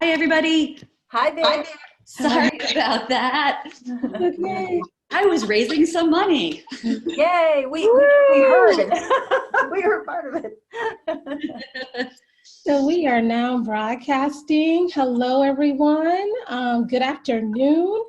Hi, everybody. Hi there. Sorry about that. Okay. I was raising some money. Yay, we heard it. We heard part of it. So we are now broadcasting. Hello, everyone. Good afternoon.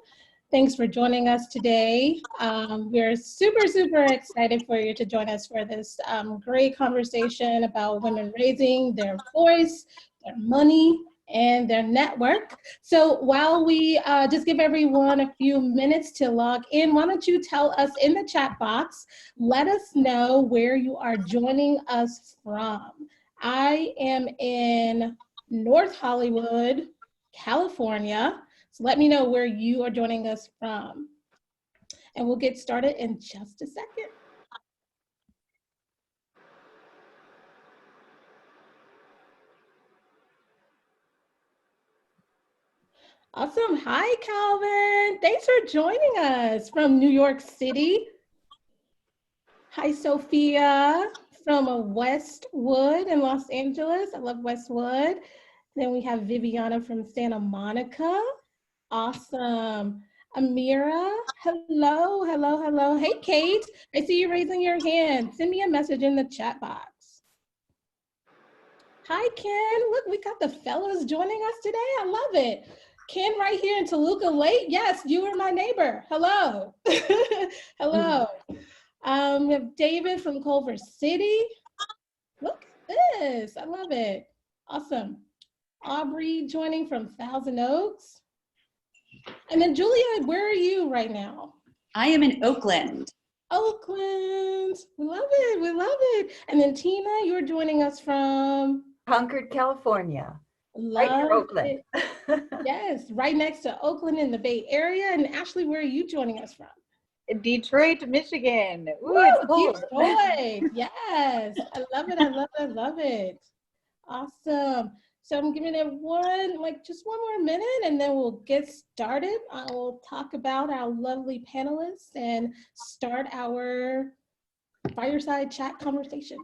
Thanks for joining us today. We're super excited for you to join us for this great conversation about women raising their voice, their money, and their network. So while we just give everyone a few minutes to log in, why don't you tell us in the chat box, let us know where you are joining us from. I am in North Hollywood, California. So let me know where you are joining us from. And we'll get started in just a second. Awesome. Hi, Calvin. Thanks for joining us from New York City. Hi, Sophia from Westwood in Los Angeles. I love Westwood. Then we have Viviana from Santa Monica. Awesome. Amira, hello. Hey, Kate, I see you raising your hand. Send me a message in the chat box. Hi, Ken. Look, we got the fellas joining us today. I love it. Ken right here in Toluca Lake. Yes, you are my neighbor. Hello. Hello. We have David from Culver City. Look at this. I love it. Awesome. Aubrey joining from Thousand Oaks. And then Julia, where are you right now? I am in Oakland. Oakland. We love it. And then Tina, you're joining us from? Concord, California. Love right near Oakland. Yes, right next to Oakland in the Bay Area. And Ashley, where are you joining us from? Detroit, Michigan. Ooh, it's cold. Detroit. Yes. I love it. Awesome. So I'm giving it just one more minute and then we'll get started. I will talk about our lovely panelists and start our fireside chat conversation.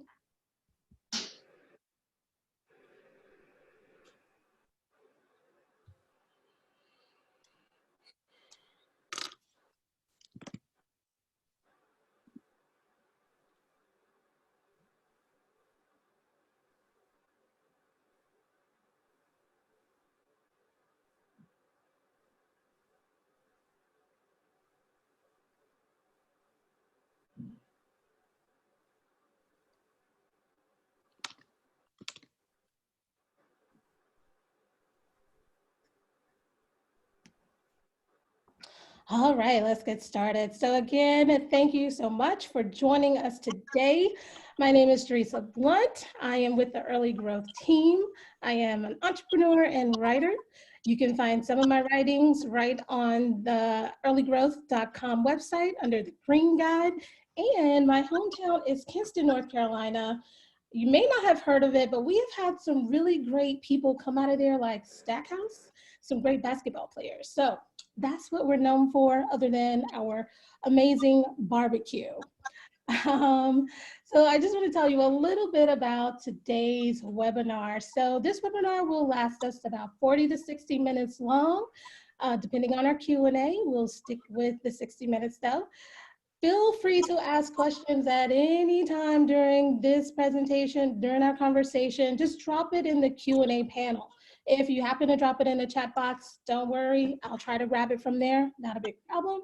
All right, let's get started. So again, thank you so much for joining us today. My name is Teresa Blunt. I am with the Early Growth team. I am an entrepreneur and writer. You can find some of my writings right on the earlygrowth.com website under the Green Guide. And my hometown is Kinston, North Carolina. You may not have heard of it, but we have had some really great people come out of there like Stackhouse, some great basketball players. So that's what we're known for other than our amazing barbecue. So I just want to tell you a little bit about today's webinar. So this webinar will last us about 40 to 60 minutes long. Depending on our Q&A, we'll stick with the 60 minutes though. Feel free to ask questions at any time during this presentation, during our conversation. Just drop it in the Q&A panel. If you happen to drop it in the chat box, don't worry, I'll try to grab it from there, not a big problem.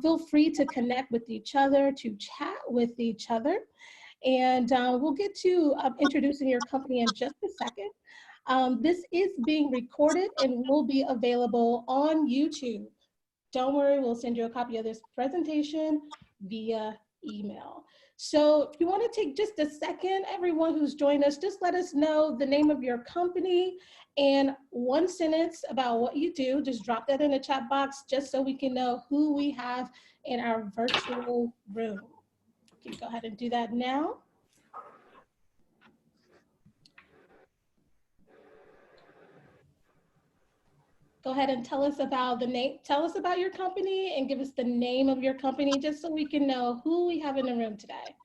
Feel free to connect with each other, to chat with each other. And we'll get to introducing your company in just a second. This is being recorded and will be available on YouTube. Don't worry, we'll send you a copy of this presentation via email. So if you want to take just a second, everyone who's joined us, just let us know the name of your company and one sentence about what you do. Just drop that in the chat box just so we can know who we have in our virtual room. You can go ahead and do that now. Go ahead and tell us about the name, tell us about your company and give us the name of your company just so we can know who we have in the room today.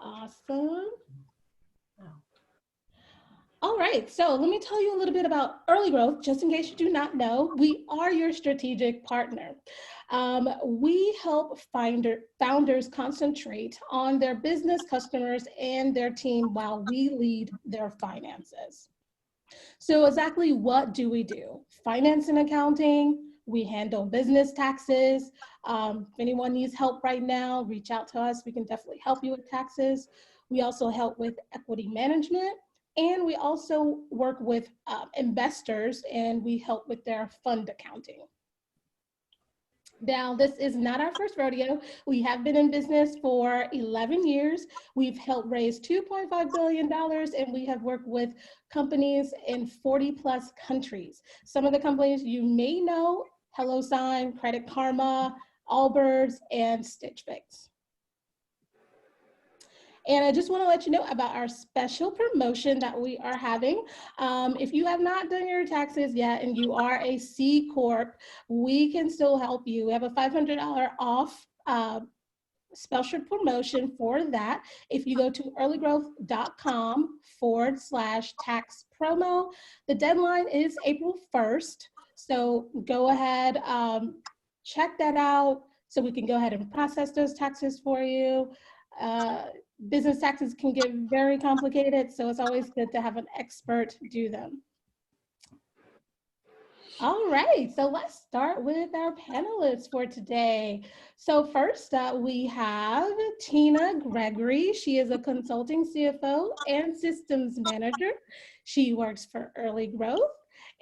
Awesome. All All right, so let me tell you a little bit about Early Growth, just in case you do not know. We are your strategic partner. We help founders concentrate on their business, customers, and their team while we lead their finances. So exactly what do we do? Finance and accounting, we handle business taxes. If anyone needs help right now, reach out to us. We can definitely help you with taxes. We also help with equity management. And we also work with investors, and we help with their fund accounting. Now, this is not our first rodeo. We have been in business for 11 years. We've helped raise $2.5 billion, and we have worked with companies in 40 plus countries. Some of the companies you may know: HelloSign, Credit Karma, Allbirds, and Stitch Fix. And I just want to let you know about our special promotion that we are having. If you have not done your taxes yet and you are a C Corp, we can still help you. We have a $500 off special promotion for that. If you go to earlygrowth.com/tax promo, the deadline is April 1st. So go ahead, check that out so we can go ahead and process those taxes for you. Business taxes can get very complicated, so it's always good to have an expert do them. All right, so let's start with our panelists for today. So first we have Tina Gregory. She is a consulting CFO and systems manager. She works for Early Growth.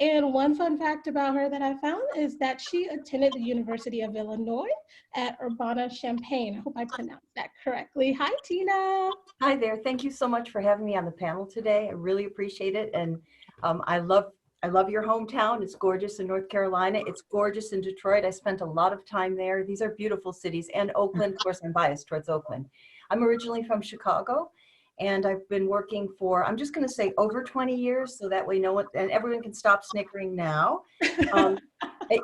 And one fun fact about her that I found is that she attended the University of Illinois at Urbana-Champaign. I hope I pronounced that correctly. Hi, Tina. Hi there. Thank you so much for having me on the panel today. I really appreciate it. And I love your hometown. It's gorgeous in North Carolina. It's gorgeous in Detroit. I spent a lot of time there. These are beautiful cities. And Oakland, of course, I'm biased towards Oakland. I'm originally from Chicago, and I've been working for, I'm just going to say, over 20 years, so that way no one, and everyone can stop snickering now,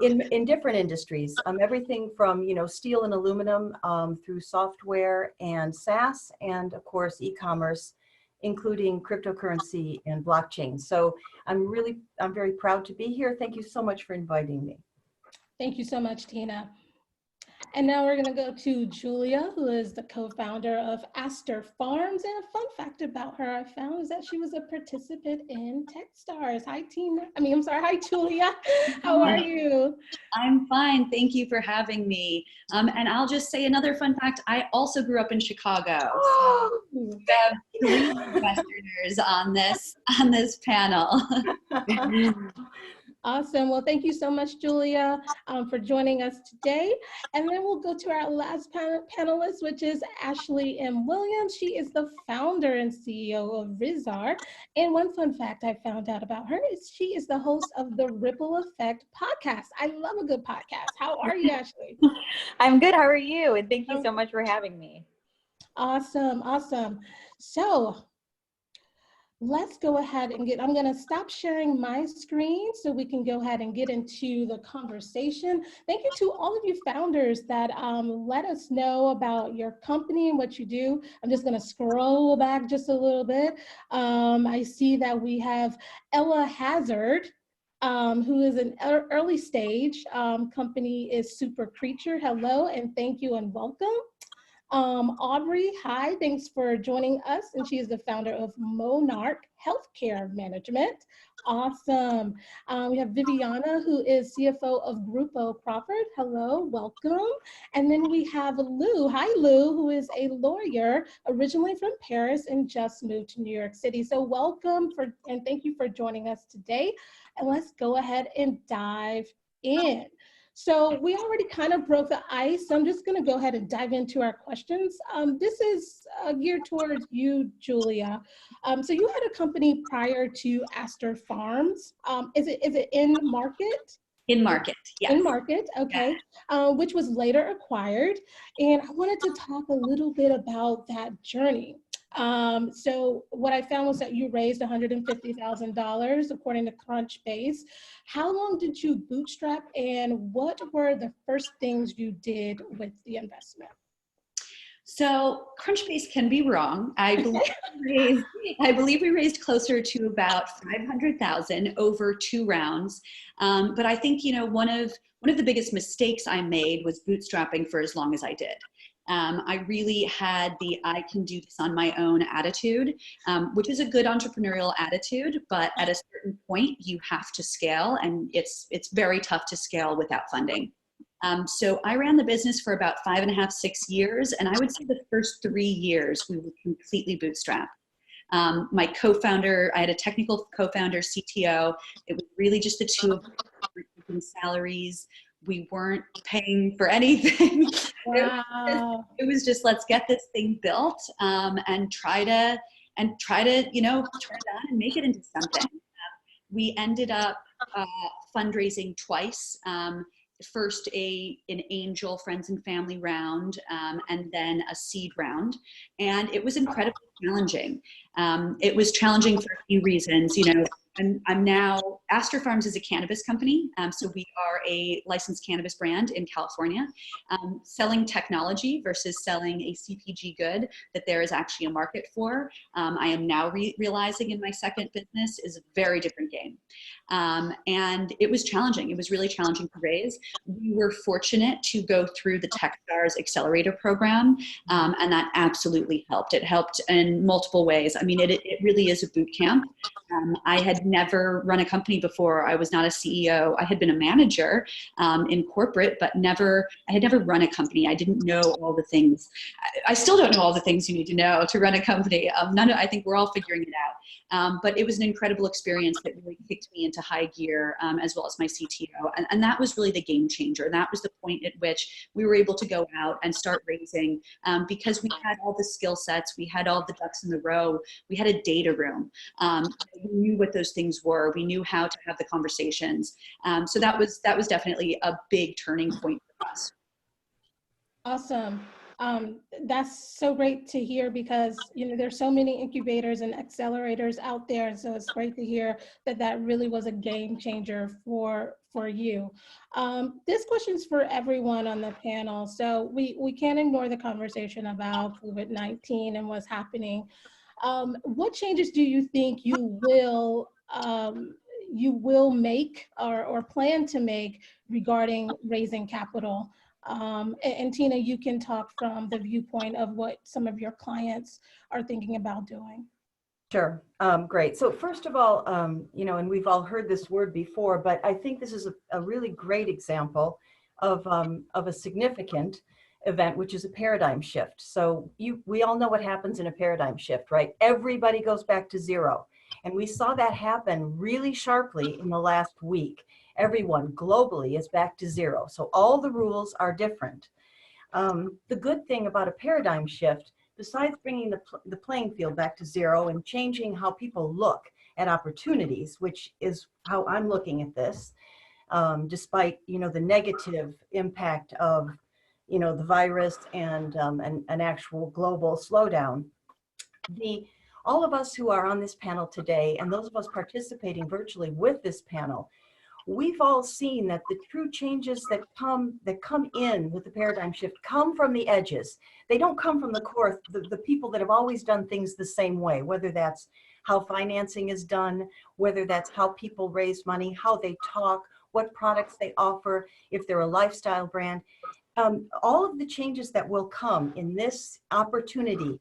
in different industries. Everything from, steel and aluminum through software and SaaS, and of course, e-commerce, including cryptocurrency and blockchain. So I'm very proud to be here. Thank you so much for inviting me. Thank you so much, Tina. And now we're going to go to Julia, who is the co-founder of Aster Farms. And a fun fact about her I found is that she was a participant in Techstars. Hi, Tina. Hi, Julia. How are you? I'm fine. Thank you for having me. And I'll just say another fun fact. I also grew up in Chicago. So we have 3 Westerners on this panel. Awesome. Well, thank you so much, Julia, for joining us today. And then we'll go to our last panelist, which is Ashley M. Williams. She is the founder and CEO of RIZZARR. And one fun fact I found out about her is she is the host of the Ripple Effect podcast. I love a good podcast. How are you, Ashley? I'm good. How are you? And thank you so much for having me. Awesome. Awesome. So let's go ahead and I'm going to stop sharing my screen so we can go ahead and get into the conversation. Thank you to all of you founders that let us know about your company and what you do. I'm just going to scroll back just a little bit. I see that we have Ella Hazard, who is an early stage company is Super Creature. Hello, and thank you and welcome. Aubrey, hi, thanks for joining us. And she is the founder of Monarch Healthcare Management. Awesome. We have Viviana, who is CFO of Grupo Crawford. Hello, welcome. And then we have Lou. Hi, Lou, who is a lawyer originally from Paris and just moved to New York City. So welcome and thank you for joining us today. And let's go ahead and dive in. So we already kind of broke the ice. So I'm just going to go ahead and dive into our questions. This is geared towards you, Julia. So you had a company prior to Aster Farms. Is it in market? In market, yes. In market, okay, which was later acquired. And I wanted to talk a little bit about that journey. So what I found was that you raised $150,000 according to Crunchbase. How long did you bootstrap, and what were the first things you did with the investment? So Crunchbase can be wrong. I believe we raised closer to about 500,000 over 2 rounds. But I think, you know, one of the biggest mistakes I made was bootstrapping for as long as I did. I really had the I can do this on my own attitude, which is a good entrepreneurial attitude, but at a certain point you have to scale, and it's very tough to scale without funding. So I ran the business for about 5.5, 6 years, and I would say the first 3 years we were completely bootstrapped. My co-founder, I had a technical co-founder, CTO. It was really just the two of us. We were taking salaries. We weren't paying for anything. Wow. It was just, let's get this thing built, and try to, you know, turn it on and make it into something. We ended up fundraising twice. First an angel friends and family round, and then a seed round. And it was incredibly challenging. It was challenging for a few reasons. You know, I'm now, Aster Farms is a cannabis company. So we are a licensed cannabis brand in California, selling technology versus selling a CPG good that there is actually a market for. I am now realizing in my second business is a very different game. And it was challenging. It was really challenging to raise. We were fortunate to go through the TechStars Accelerator program, and that absolutely helped. It helped in multiple ways. I mean, it really is a boot camp. I had never run a company before. I was not a CEO. I had been a manager in corporate, but I had never run a company. I didn't know all the things. I still don't know all the things you need to know to run a company. I think we're all figuring it out. But it was an incredible experience that really kicked me into high gear, as well as my CTO. And that was really the game changer. That was the point at which we were able to go out and start raising, because we had all the skill sets, we had all the ducks in the row, we had a data room. We knew what those things were. We knew how to have the conversations. So that was definitely a big turning point for us. Awesome. That's so great to hear, because, you know, there's so many incubators and accelerators out there. So it's great to hear that that really was a game changer for you. This question's for everyone on the panel. So we can't ignore the conversation about COVID-19 and what's happening. What changes do you think you will make or plan to make regarding raising capital? And Tina, you can talk from the viewpoint of what some of your clients are thinking about doing. Sure. Great. So first of all, you know, and we've all heard this word before, but I think this is a really great example of a significant event, which is a paradigm shift. So we all know what happens in a paradigm shift, right? Everybody goes back to zero. And we saw that happen really sharply in the last week. Everyone globally is back to zero. So all the rules are different. The good thing about a paradigm shift, besides bringing the playing field back to zero and changing how people look at opportunities, which is how I'm looking at this, despite, you know, the negative impact of, you know, the virus and an actual global slowdown. All of us who are on this panel today, and those of us participating virtually with this panel, we've all seen that the true changes that come in with the paradigm shift come from the edges. They don't come from the core, the people that have always done things the same way, whether that's how financing is done, whether that's how people raise money, how they talk, what products they offer, if they're a lifestyle brand. All of the changes that will come in this opportunity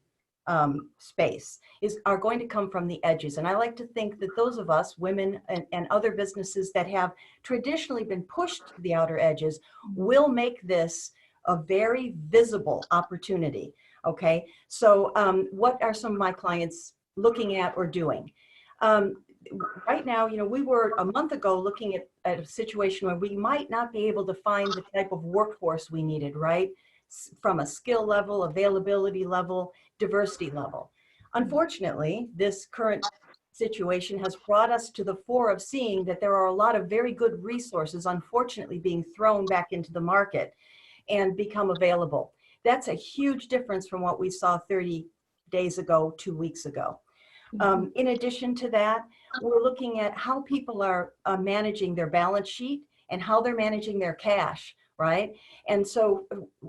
space are going to come from the edges. And I like to think that those of us, women and other businesses that have traditionally been pushed to the outer edges, will make this a very visible opportunity. Okay, so what are some of my clients looking at or doing? Right now, you know, we were a month ago looking at a situation where we might not be able to find the type of workforce we needed, right? From a skill level, availability level, diversity level. Unfortunately, this current situation has brought us to the fore of seeing that there are a lot of very good resources, unfortunately, being thrown back into the market and become available. That's a huge difference from what we saw 30 days ago, 2 weeks ago. In addition to that, we're looking at how people are managing their balance sheet and how they're managing their cash right? And so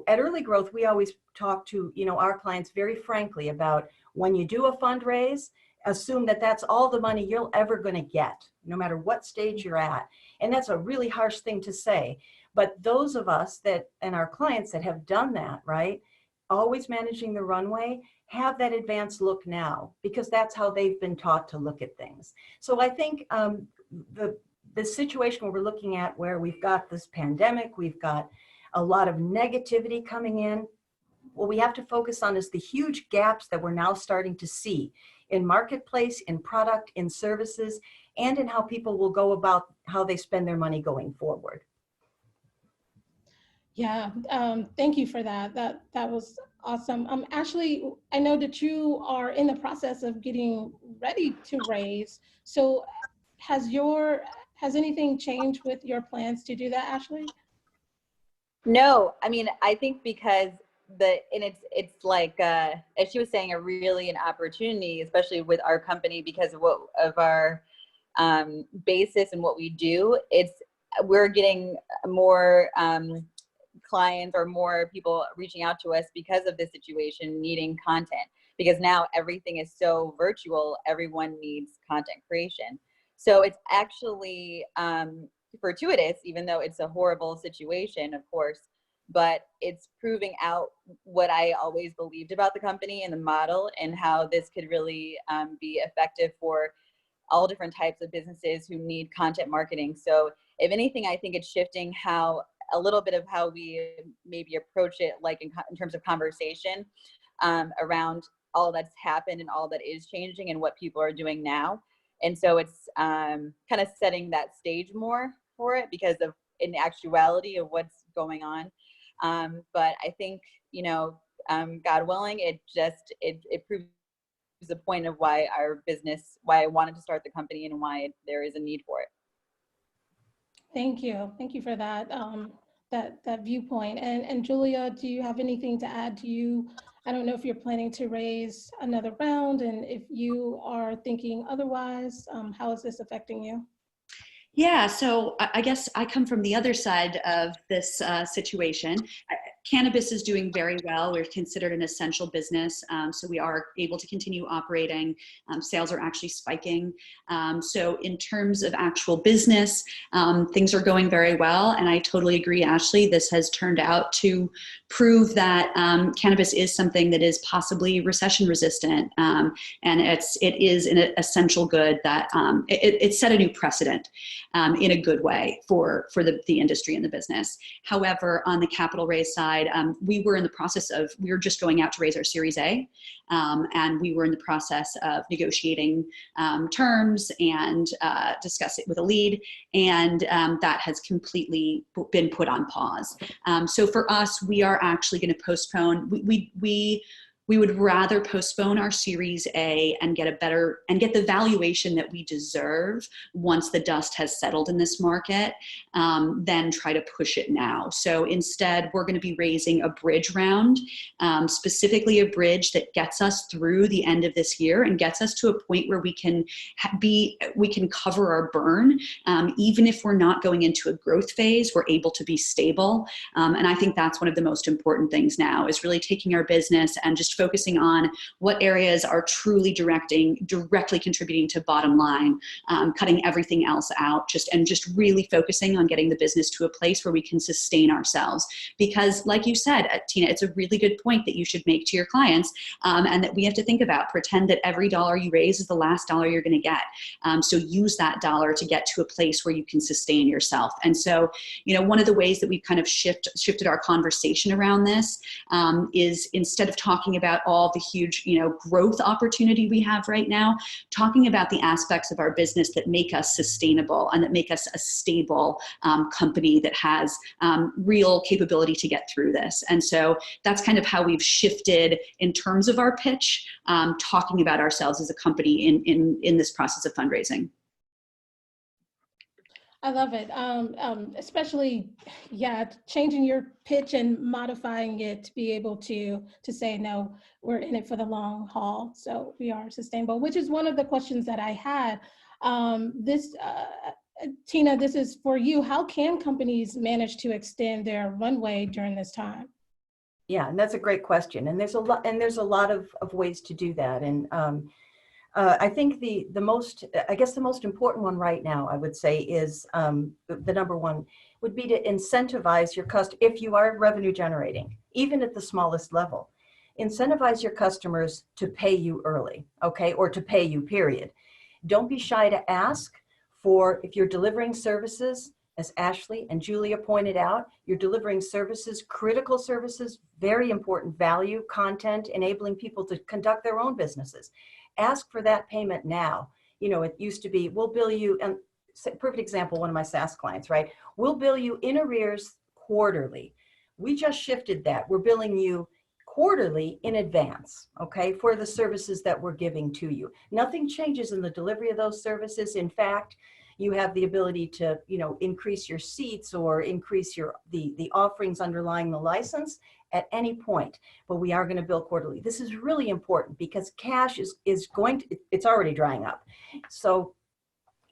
at Early Growth, we always talk to, our clients very frankly about when you do a fundraise, assume that that's all the money you're ever going to get, no matter what stage you're at. And that's a really harsh thing to say. But those of us and our clients that have done that, right, always managing the runway, have that advanced look now, because that's how they've been taught to look at things. So I think the situation where we're looking at, where we've got this pandemic, we've got a lot of negativity coming in, what we have to focus on is the huge gaps that we're now starting to see in marketplace, in product, in services, and in how people will go about how they spend their money going forward. Yeah, thank you for that. That was awesome. Ashley, I know that you are in the process of getting ready to raise. So has anything changed with your plans to do that, Ashley? No, I mean, I think because it's like, as she was saying, really an opportunity, especially with our company, because of our basis and what we do. We're getting more clients or more people reaching out to us because of this situation, needing content, because now everything is so virtual. Everyone needs content creation. So it's actually fortuitous, even though it's a horrible situation, of course, but it's proving out what I always believed about the company and the model, and how this could really be effective for all different types of businesses who need content marketing. So if anything, I think it's shifting a little bit of how we maybe approach it, like in terms of conversation around all that's happened and all that is changing and what people are doing now. And so it's kind of setting that stage more for it, because of in actuality of what's going on. But I think, God willing, it proves the point of why I wanted to start the company and why there is a need for it. Thank you. Thank you for that, that viewpoint. And Julia, do you have anything to add? I don't know if you're planning to raise another round, and if you are thinking otherwise, how is this affecting you? Yeah, so I guess I come from the other side of this situation. Cannabis is doing very well. We're considered an essential business, so we are able to continue operating. Sales are actually spiking. So in terms of actual business, things are going very well. And I totally agree, Ashley. This has turned out to prove that cannabis is something that is possibly recession resistant. And it is an essential good that it set a new precedent in a good way for the industry and the business. However, on the capital raise side, we were just going out to raise our Series A, and we were in the process of negotiating terms and discuss it with a lead, and that has completely been put on pause. So for us, we are actually going to postpone. We would rather postpone our Series A and get the valuation that we deserve once the dust has settled in this market, than try to push it now. So instead, we're going to be raising a bridge round, specifically a bridge that gets us through the end of this year and gets us to a point where we can cover our burn. Even if we're not going into a growth phase, we're able to be stable. And I think that's one of the most important things now, is really taking our business and just focusing on what areas are truly directly contributing to bottom line, cutting everything else out, just really focusing on getting the business to a place where we can sustain ourselves. Because like you said, Tina, it's a really good point that you should make to your clients, and that we have to think about. Pretend that every dollar you raise is the last dollar you're going to get. So use that dollar to get to a place where you can sustain yourself. And so, one of the ways that we've kind of shifted our conversation around this is, instead of talking about all the huge, growth opportunity we have right now, talking about the aspects of our business that make us sustainable and that make us a stable company that has real capability to get through this. And so that's kind of how we've shifted in terms of our pitch, talking about ourselves as a company in this process of fundraising. I love it, especially, changing your pitch and modifying it to be able to say, no, we're in it for the long haul, so we are sustainable, which is one of the questions that I had. Tina, this is for you. How can companies manage to extend their runway during this time? Yeah, and that's a great question. And there's a lot of ways to do that. And I think the most important one right now, I would say, is the number one would be to incentivize your if you are revenue generating, even at the smallest level, incentivize your customers to pay you early, okay, or to pay you, period. Don't be shy to ask for, if you're delivering services, as Ashley and Julia pointed out, you're delivering services, critical services, very important value, content, enabling people to conduct their own businesses. Ask for that payment now. You know, it used to be, we'll bill you, and perfect example, one of my SaaS clients, right? We'll bill you in arrears quarterly. We just shifted that. We're billing you quarterly in advance, okay, for the services that we're giving to you. Nothing changes in the delivery of those services. In fact, you have the ability to, you know, increase your seats or increase your the offerings underlying the license at any point, but we are going to bill quarterly. This is really important because cash is going to, it's already drying up. So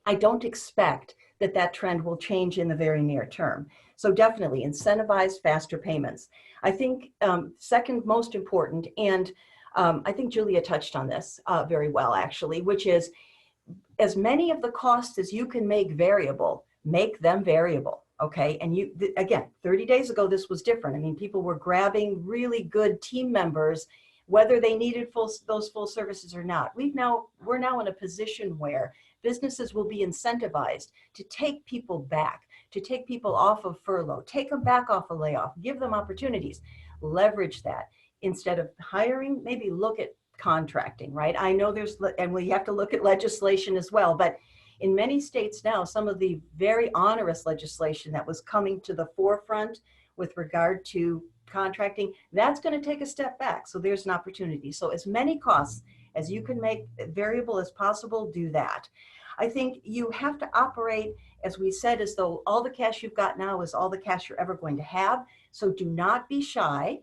I don't expect that trend will change in the very near term. So definitely incentivize faster payments. I think second most important, and I think Julia touched on this very well actually, which is as many of the costs as you can make variable, make them variable. Okay, and you, again, 30 days ago, this was different. I mean, people were grabbing really good team members, whether they needed those full services or not. We're now in a position where businesses will be incentivized to take people back, to take people off of furlough, take them back off a layoff, give them opportunities, leverage that. Instead of hiring, maybe look at contracting, right? I know and we have to look at legislation as well, but in many states now, some of the very onerous legislation that was coming to the forefront with regard to contracting, that's going to take a step back. So there's an opportunity. So as many costs as you can make variable as possible, do that. I think you have to operate, as we said, as though all the cash you've got now is all the cash you're ever going to have. So do not be shy.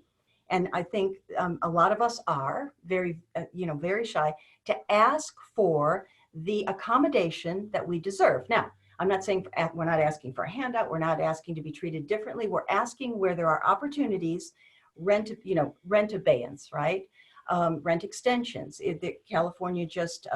And I think a lot of us are very shy to ask for the accommodation that we deserve. Now, I'm not saying we're not asking for a handout. We're not asking to be treated differently. We're asking where there are opportunities, rent abeyance, right? Rent extensions. California just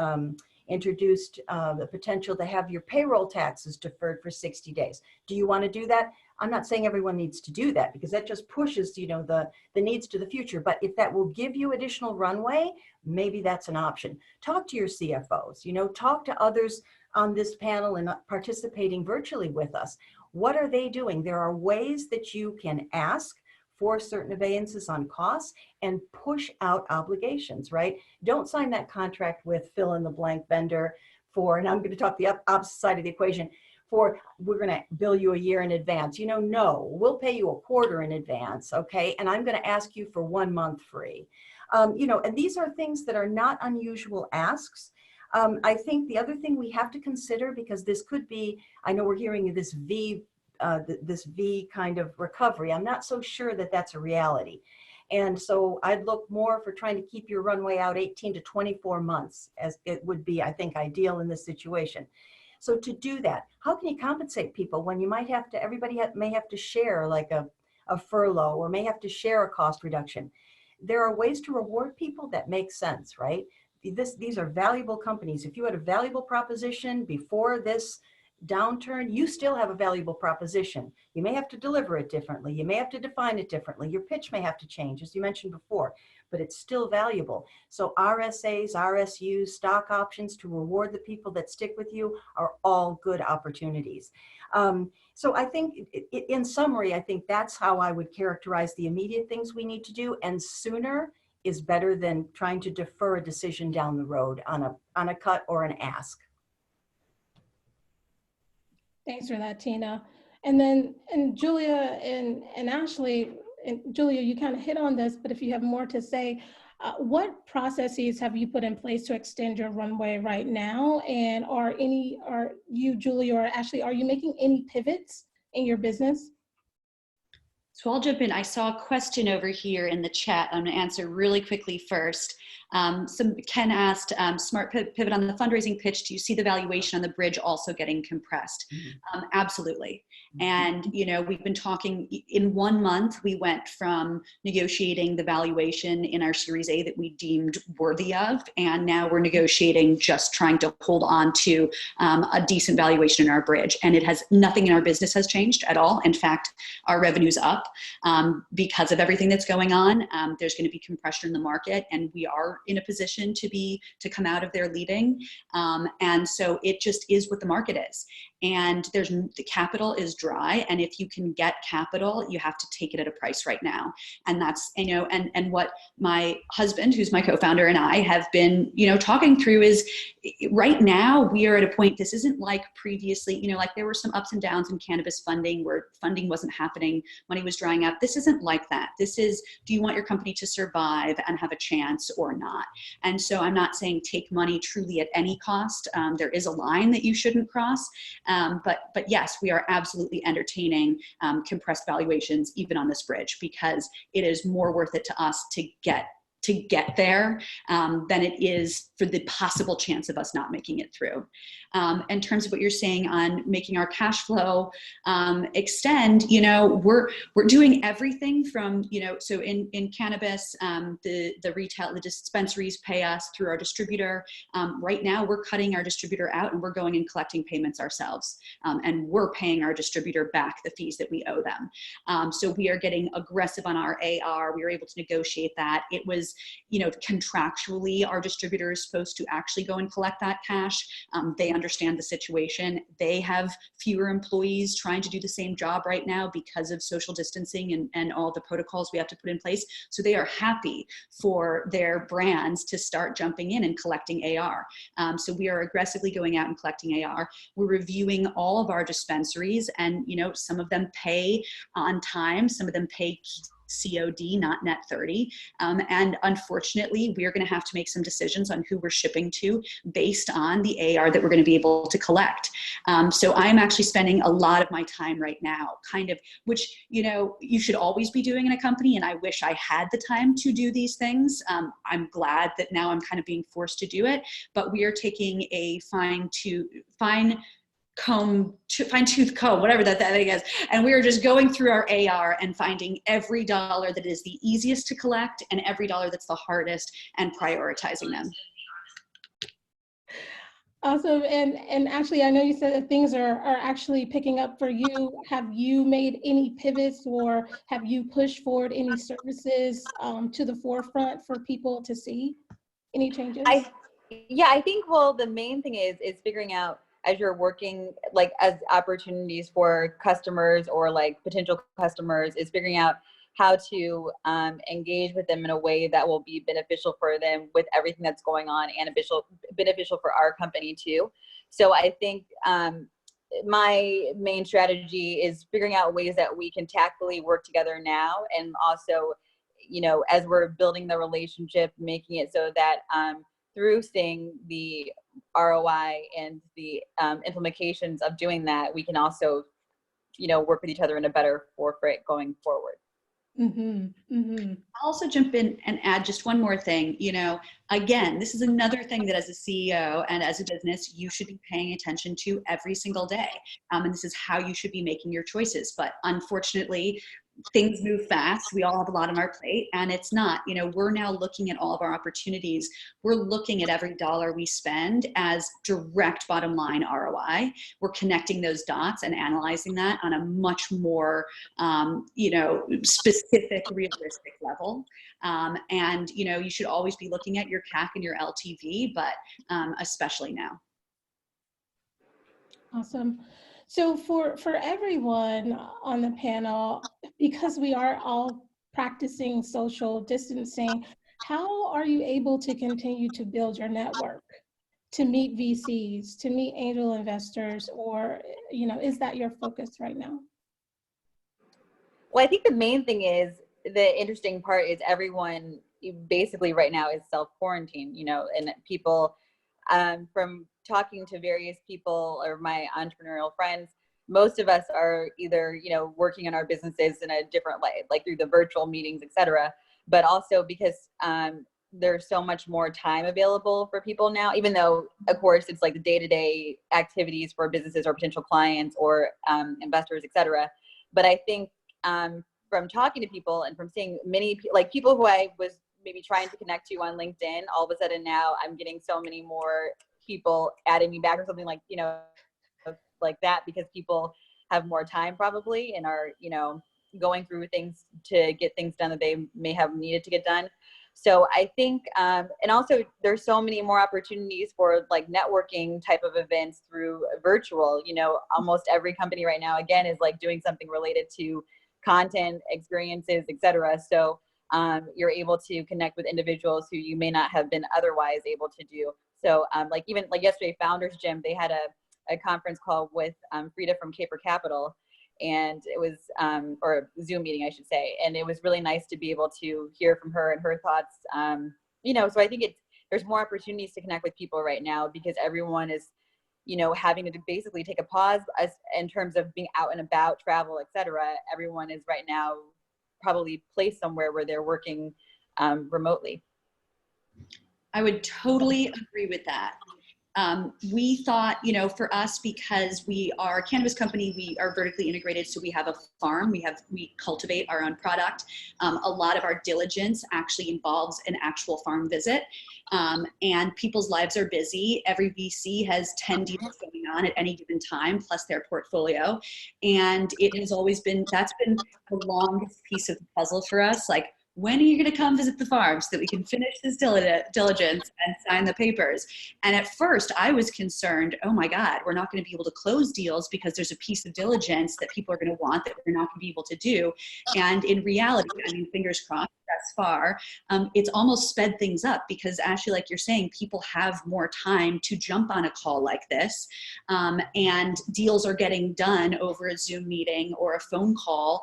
introduced the potential to have your payroll taxes deferred for 60 days. Do you want to do that? I'm not saying everyone needs to do that because that just pushes, the needs to the future. But if that will give you additional runway, maybe that's an option. Talk to your CFOs, talk to others on this panel and participating virtually with us. What are they doing? There are ways that you can ask for certain abayances on costs and push out obligations, right? Don't sign that contract with fill in the blank vendor for, and I'm going to talk the opposite side of the equation, for we're going to bill you a year in advance. No, we'll pay you a quarter in advance, okay? And I'm going to ask you for 1 month free. And these are things that are not unusual asks. I think the other thing we have to consider, because this could be, I know we're hearing this V kind of recovery. I'm not so sure that that's a reality. And so I'd look more for trying to keep your runway out 18 to 24 months, as it would be, I think, ideal in this situation. So to do that, how can you compensate people when you might have to, may have to share like a furlough or may have to share a cost reduction? There are ways to reward people that make sense, right? These are valuable companies. If you had a valuable proposition before this downturn, you still have a valuable proposition. You may have to deliver it differently. You may have to define it differently. Your pitch may have to change, as you mentioned before, but it's still valuable. So RSAs, RSUs, stock options to reward the people that stick with you are all good opportunities. So I think in summary, I think that's how I would characterize the immediate things we need to do, and sooner is better than trying to defer a decision down the road on a cut or an ask. Thanks for that, Tina. And Julia and Ashley, and Julia, you kind of hit on this, but if you have more to say, what processes have you put in place to extend your runway right now? And are you, Julia or Ashley, are you making any pivots in your business? So I'll jump in. I saw a question over here in the chat. I'm going to answer really quickly first. Ken asked, smart pivot on the fundraising pitch. Do you see the valuation on the bridge also getting compressed? Absolutely. And, we've been talking in 1 month, we went from negotiating the valuation in our Series A that we deemed worthy of. And now we're negotiating just trying to hold on to a decent valuation in our bridge. And nothing in our business has changed at all. In fact, our revenue's up because of everything that's going on. There's going to be compression in the market, and we are in a position to come out of there leading. And so it just is what the market is. And the capital is dry. And if you can get capital, you have to take it at a price right now. And that's, and what my husband, who's my co-founder, and I have been, talking through is right now we are at a point, this isn't like previously, like there were some ups and downs in cannabis funding where funding wasn't happening, money was drying up. This isn't like that. This is, do you want your company to survive and have a chance or not? And so I'm not saying take money truly at any cost. There is a line that you shouldn't cross. But yes, we are absolutely entertaining compressed valuations even on this bridge, because it is more worth it to us to get there than it is for the possible chance of us not making it through. In terms of what you're saying on making our cash flow extend, we're doing everything from, so in cannabis, the retail, the dispensaries pay us through our distributor. Right now we're cutting our distributor out and we're going and collecting payments ourselves. And we're paying our distributor back the fees that we owe them. So we are getting aggressive on our AR. We were able to negotiate that. It was, contractually, our distributor is supposed to actually go and collect that cash. They understand the situation. They have fewer employees trying to do the same job right now because of social distancing and all the protocols we have to put in place. So they are happy for their brands to start jumping in and collecting AR. So we are aggressively going out and collecting AR. We're reviewing all of our dispensaries, and some of them pay on time, some of them pay COD, not net 30. And unfortunately, we're going to have to make some decisions on who we're shipping to based on the AR that we're going to be able to collect. So I'm actually spending a lot of my time right now, which, you should always be doing in a company. And I wish I had the time to do these things. I'm glad that now I'm kind of being forced to do it, but we are taking a fine-tooth comb, whatever that thing is. And we are just going through our AR and finding every dollar that is the easiest to collect and every dollar that's the hardest, and prioritizing them. Awesome. And actually, I know you said that things are actually picking up for you. Have you made any pivots, or have you pushed forward any services to the forefront for people to see? Any changes? I think, the main thing is figuring out, as you're working, like as opportunities for customers or like potential customers, is figuring out how to engage with them in a way that will be beneficial for them with everything that's going on, and beneficial for our company too. So I think my main strategy is figuring out ways that we can tactfully work together now, and also, as we're building the relationship, making it so that through seeing the ROI and the implications of doing that, we can also, work with each other in a better forefront going forward. Mm-hmm. Mm-hmm. I'll also jump in and add just one more thing. Again, this is another thing that as a CEO and as a business, you should be paying attention to every single day. And this is how you should be making your choices. But unfortunately, things move fast. We all have a lot on our plate, and it's not, we're now looking at all of our opportunities. We're looking at every dollar we spend as direct bottom line ROI. We're connecting those dots and analyzing that on a much more, specific, realistic level. And, you should always be looking at your CAC and your LTV, but especially now. Awesome. So for everyone on the panel, because we are all practicing social distancing, how are you able to continue to build your network, to meet VCs, to meet angel investors, or, is that your focus right now? Well, I think the main thing is, the interesting part is everyone basically right now is self-quarantine, and people, from talking to various people or my entrepreneurial friends, most of us are either, working in our businesses in a different way, like through the virtual meetings, et cetera, but also because there's so much more time available for people now, even though of course it's like the day-to-day activities for businesses or potential clients or investors, etc. But I think from talking to people and from seeing many like people who I was maybe trying to connect to on LinkedIn, all of a sudden now I'm getting so many more people adding me back or something like, you know, like that, because people have more time probably and are, you know, going through things to get things done that they may have needed to get done. So I think, and also there's so many more opportunities for like networking type of events through virtual, you know, almost every company right now, again, is like doing something related to content, experiences, etc. So you're able to connect with individuals who you may not have been otherwise able to do. So like even like yesterday, Founders Gym, they had a conference call with Frida from Caper Capital, and it was or a Zoom meeting I should say, and it was really nice to be able to hear from her and her thoughts. You know, so I think there's more opportunities to connect with people right now because everyone is, you know, having to basically take a pause as in terms of being out and about, travel, etc. Everyone is right now probably placed somewhere where they're working remotely. I would totally agree with that. We thought, you know, for us, because we are a cannabis company, we are vertically integrated. So we have a farm, we cultivate our own product. A lot of our diligence actually involves an actual farm visit. And people's lives are busy. Every VC has 10 deals going on at any given time, plus their portfolio. And it has always been, that's been the longest piece of the puzzle for us. Like, when are you going to come visit the farm so that we can finish this diligence and sign the papers? And at first I was concerned, oh my God, we're not going to be able to close deals because there's a piece of diligence that people are going to want that we're not going to be able to do. And in reality, I mean, fingers crossed, thus far, it's almost sped things up because Ashley, like you're saying, people have more time to jump on a call like this. And deals are getting done over a Zoom meeting or a phone call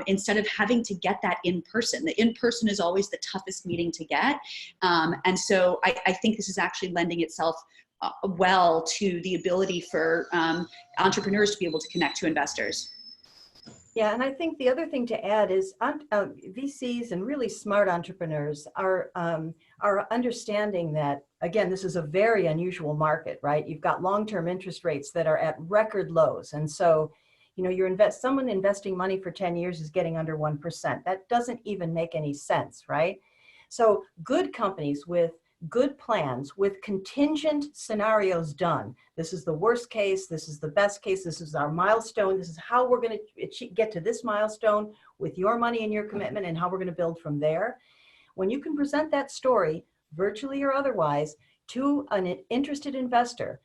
instead of having to get that in person. The in-person is always the toughest meeting to get. And so I think this is actually lending itself well to the ability for entrepreneurs to be able to connect to investors. Yeah, and I think the other thing to add is VCs and really smart entrepreneurs are understanding that, again, this is a very unusual market, right? You've got long-term interest rates that are at record lows. And so, you know, someone investing money for 10 years is getting under 1%. That doesn't even make any sense, right? So good companies with good plans with contingent scenarios done. This is the worst case. This is the best case. This is our milestone. This is how we're going to get to this milestone with your money and your commitment and how we're going to build from there. When you can present that story, virtually or otherwise, to an interested investor,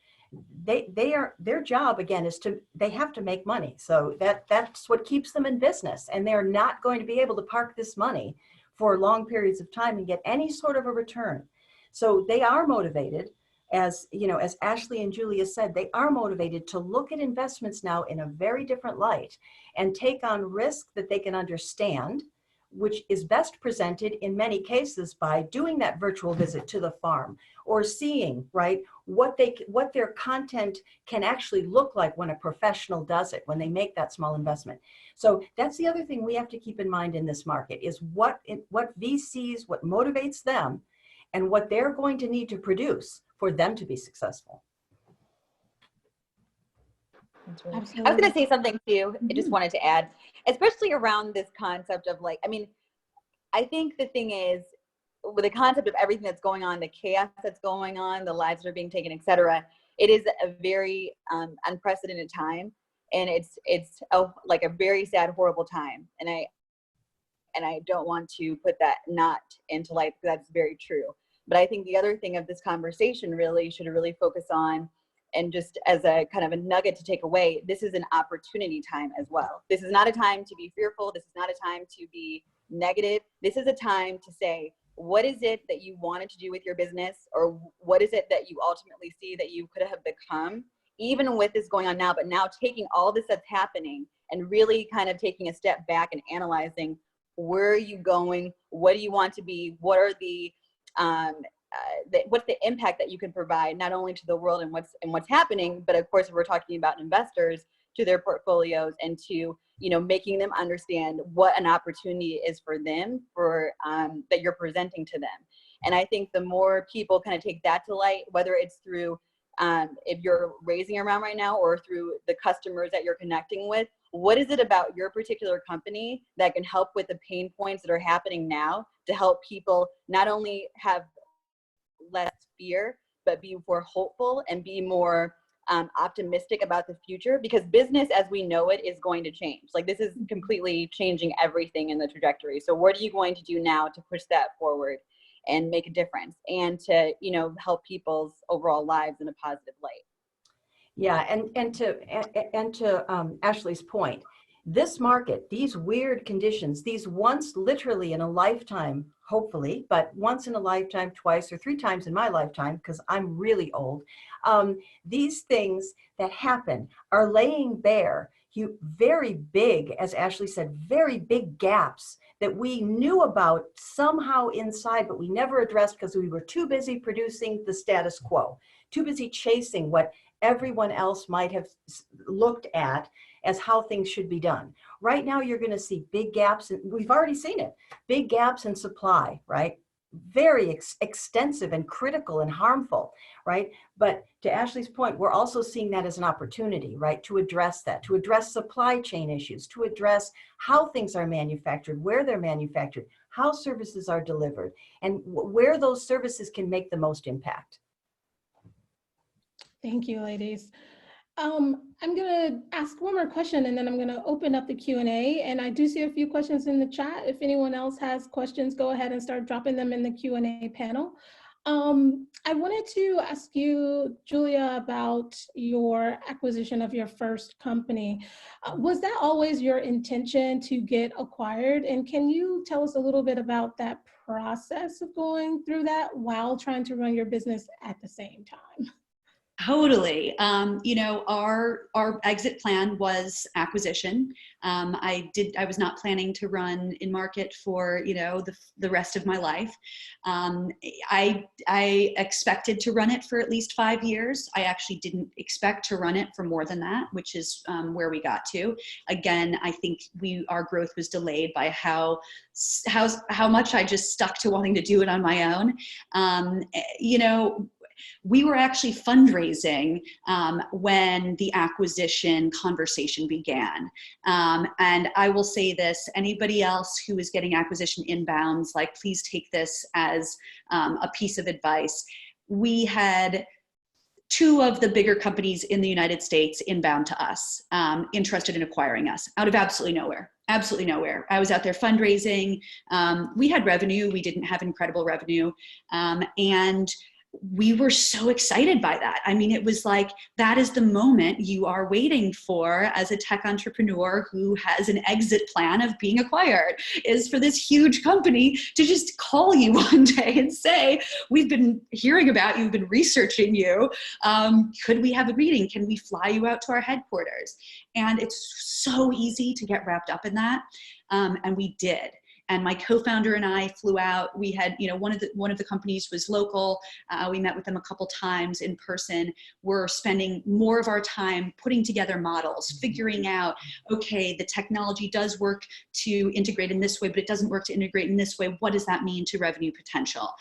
their job again is they have to make money. So that's what keeps them in business. And they're not going to be able to park this money for long periods of time and get any sort of a return. So they are motivated, as you know, as Ashley and Julia said, they are motivated to look at investments now in a very different light and take on risk that they can understand, which is best presented in many cases by doing that virtual visit to the farm or seeing, right, what their content can actually look like when a professional does it, when they make that small investment. So that's the other thing we have to keep in mind in this market is what VCs, what motivates them, and what they're going to need to produce for them to be successful. Absolutely. I was going to say something too. I just wanted to add, especially around this concept of like, I mean, I think the thing is with the concept of everything that's going on, the chaos that's going on, the lives that are being taken, etc. It is a very unprecedented time, and it's like a very sad, horrible time. And I don't want to put that not into light because that's very true. But I think the other thing of this conversation really should really focus on, and just as a kind of a nugget to take away, this is an opportunity time as well. This is not a time to be fearful. This is not a time to be negative. This is a time to say, what is it that you wanted to do with your business? Or what is it that you ultimately see that you could have become, even with this going on now, but now taking all this that's happening and really kind of taking a step back and analyzing, where are you going? What do you want to be? What are what's the impact that you can provide not only to the world and what's happening, but of course, if we're talking about investors, to their portfolios and to, you know, making them understand what an opportunity is for them, for that you're presenting to them. And I think the more people kind of take that to light, whether it's through if you're raising a round right now or through the customers that you're connecting with, what is it about your particular company that can help with the pain points that are happening now to help people not only have less fear, but be more hopeful and be more optimistic about the future? Because business as we know it is going to change. Like, this is completely changing everything in the trajectory. So what are you going to do now to push that forward and make a difference and to, you know, help people's overall lives in a positive light? Yeah, and to Ashley's point, this market, these weird conditions, these once literally in a lifetime, hopefully, but once in a lifetime, twice or three times in my lifetime, because I'm really old, these things that happen are laying bare very big, as Ashley said, very big gaps that we knew about somehow inside, but we never addressed because we were too busy producing the status quo, too busy chasing what everyone else might have looked at as how things should be done. Right now, you're going to see big gaps, and we've already seen it, big gaps in supply, right? Very extensive and critical and harmful, right? But to Ashley's point, we're also seeing that as an opportunity, right? To address that, to address supply chain issues, to address how things are manufactured, where they're manufactured, how services are delivered, and where those services can make the most impact. Thank you, ladies. I'm going to ask one more question, and then I'm going to open up the Q&A. And I do see a few questions in the chat. If anyone else has questions, go ahead and start dropping them in the Q&A panel. I wanted to ask you, Julia, about your acquisition of your first company. Was that always your intention to get acquired? And can you tell us a little bit about that process of going through that while trying to run your business at the same time? Totally. You know, our exit plan was acquisition. I was not planning to run in market for, you know, the rest of my life. I expected to run it for at least 5 years. I actually didn't expect to run it for more than that, which is where we got to. Again, I think our growth was delayed by how much I just stuck to wanting to do it on my own. You know, we were actually fundraising when the acquisition conversation began. And I will say this, anybody else who is getting acquisition inbounds, like, please take this as a piece of advice. We had 2 of the bigger companies in the United States inbound to us, interested in acquiring us out of absolutely nowhere. Absolutely nowhere. I was out there fundraising. We had revenue. We didn't have incredible revenue. And we were so excited by that. I mean, it was like, that is the moment you are waiting for as a tech entrepreneur who has an exit plan of being acquired, is for this huge company to just call you one day and say, we've been hearing about you, we've been researching you. Could we have a meeting? Can we fly you out to our headquarters? And it's so easy to get wrapped up in that. And we did. And my co-founder and I flew out. We had, you know, one of the companies was local. We met with them a couple times in person. We're spending more of our time putting together models, figuring out, okay, the technology does work to integrate in this way, but it doesn't work to integrate in this way. What does that mean to revenue potential?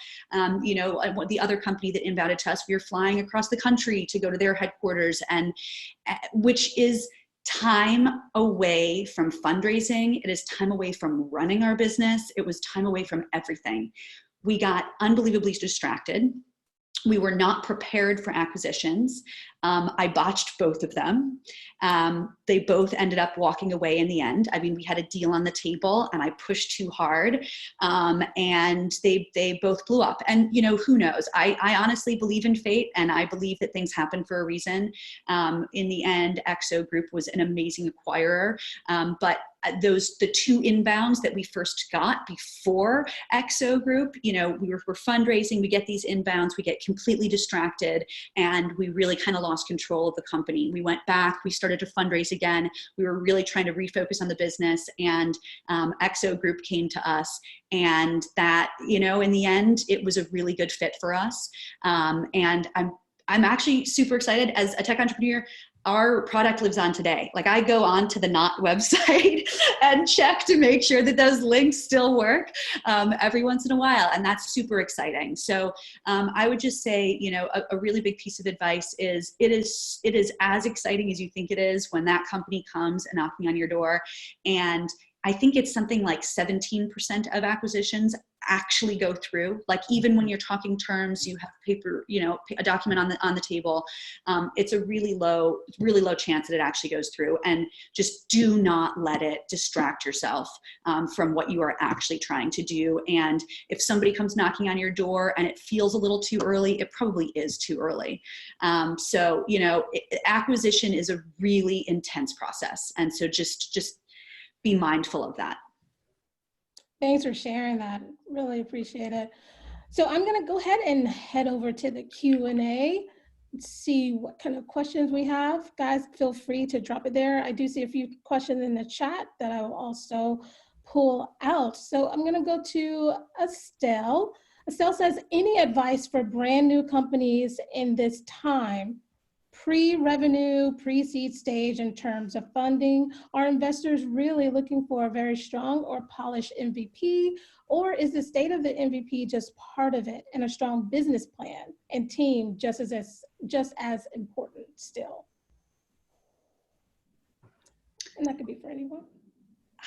You know, the other company that inbounded to us, we were flying across the country to go to their headquarters, and which is time away from fundraising. It is time away from running our business. It was time away from everything. We got unbelievably distracted. We were not prepared for acquisitions. I botched both of them. They both ended up walking away in the end. I mean, we had a deal on the table and I pushed too hard, and they both blew up. And, you know, who knows? I honestly believe in fate, and I believe that things happen for a reason. In the end, XO Group was an amazing acquirer, but the 2 inbounds that we first got before XO Group, you know, we're fundraising, we get these inbounds, we get completely distracted, and we really kind of lost control of the company. We went back, we started to fundraise again. We were really trying to refocus on the business, and XO Group came to us, and that, you know, in the end, it was a really good fit for us. And I'm actually super excited as a tech entrepreneur. our product lives on today. Like I go on to the Knot website and check to make sure that those links still work every once in a while. And that's super exciting. So I would just say, you know, a really big piece of advice is it is as exciting as you think it is when that company comes and knocking on your door. And I think it's something like 17% of acquisitions actually go through. Like even when you're talking terms, you have paper, you know, a document on the table. It's a really low chance that it actually goes through. And just do not let it distract yourself from what you are actually trying to do. And if somebody comes knocking on your door and it feels a little too early, it probably is too early. So, you know, acquisition is a really intense process. And so just be mindful of that. Thanks for sharing that. Really appreciate it. So I'm going to go ahead and head over to the Q&A, see what kind of questions we have. Guys, feel free to drop it there. I do see a few questions in the chat that I will also pull out. So I'm going to go to Estelle. Estelle says, any advice for brand new companies in this time? Pre-revenue, pre-seed stage in terms of funding? Are investors really looking for a very strong or polished MVP, or is the state of the MVP just part of it, and a strong business plan and team just as important still? And that could be for anyone.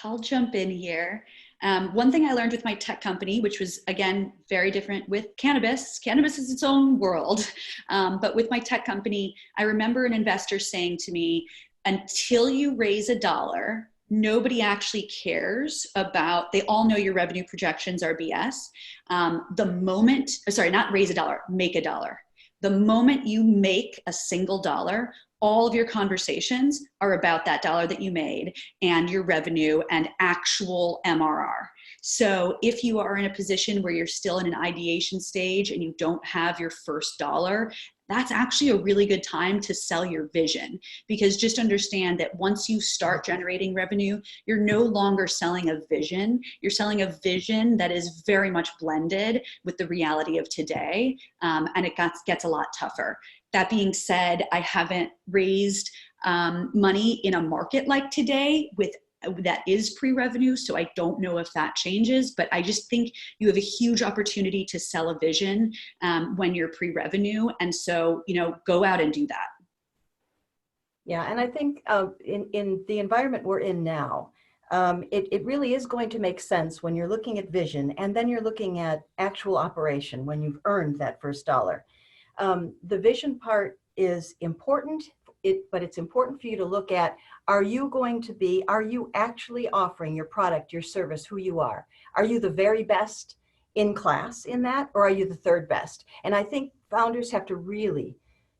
I'll jump in here. One thing I learned with my tech company, which was, again, very different with cannabis. Cannabis is its own world. But with my tech company, I remember an investor saying to me, until you raise $1, nobody actually cares about, they all know your revenue projections are BS. Not raise $1, make $1. The moment you make a single dollar, all of your conversations are about that dollar that you made and your revenue and actual MRR. So if you are in a position where you're still in an ideation stage and you don't have your first dollar, that's actually a really good time to sell your vision, because just understand that once you start generating revenue, you're no longer selling a vision. You're selling a vision that is very much blended with the reality of today, and it gets a lot tougher. That being said, I haven't raised money in a market like today that is pre-revenue, so I don't know if that changes, but I just think you have a huge opportunity to sell a vision when you're pre-revenue, and so, you know, go out and do that. Yeah, and I think in the environment we're in now, it really is going to make sense when you're looking at vision and then you're looking at actual operation when you've earned that first dollar. The vision part is important, but it's important for you to look at, are you actually offering your product, your service, who you are? Are you the very best in class in that, or are you the third best? And I think founders have to really